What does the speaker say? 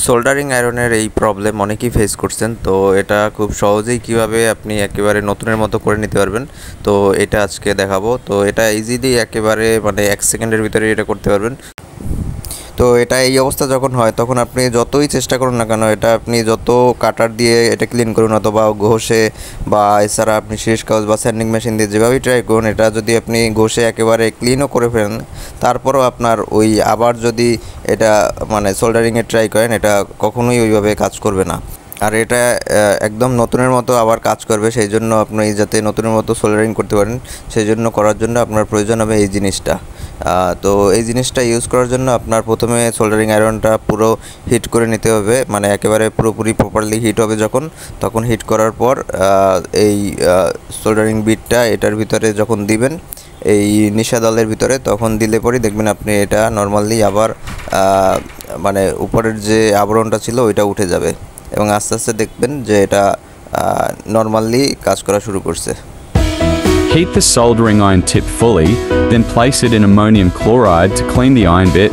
Soldering আয়রনের এই problem অনেকেই ফেস করছেন। তো এটা খুব সহজেই কিভাবে আপনি একেবারে নতুনের মতো করে নিতে পারবেন, তো এটা আজকে দেখাবো। তো এটা ইজিলি একেবারে মানে 1 সেকেন্ডের ভিতরে এটা করতে পারবেন। তো এটা এই অবস্থা যখন হয় তখন আপনি যতই চেষ্টা করুন না কেন, এটা আপনি যত কাটার দিয়ে এটা ক্লিন করুন অথবা ঘষে বা এছাড়া আপনি শেষ কাগজ বা স্যান্ডিং মেশিন দিয়ে যেভাবেই ট্রাই করুন, এটা যদি আপনি ঘষে একেবারে ক্লিনও করে ফেলেন, তারপরও আপনার ওই আবার যদি এটা মানে সোল্ডারিংয়ে ট্রাই করেন, এটা কখনোই ওইভাবে কাজ করবে না। আর এটা একদম নতুনের মতো আবার কাজ করবে। সেই জন্য আপনি যাতে নতুনের মতো সোল্ডারিং করতে পারেন, সেই জন্য করার জন্য আপনার প্রয়োজন হবে এই জিনিসটা। তো এই জিনিসটা ইউজ করার জন্য আপনার প্রথমে সোল্ডারিং আয়রনটা পুরো হিট করে নিতে হবে, মানে একেবারে পুরোপুরি প্রপারলি হিট হবে যখন, তখন হিট করার পর এই সোল্ডারিং বিটটা এটার ভিতরে যখন দিবেন, এই নিশাদলের ভিতরে, তখন দিলে পরেই দেখবেন আপনি এটা নর্মালি আবার মানে উপরের যে আবরণটা ছিল ওইটা উঠে যাবে এবং আস্তে আস্তে দেখবেন যে এটা নর্মালি কাজ করা শুরু করছে। Heat the soldering iron tip fully, then place it in ammonium chloride to clean the iron bit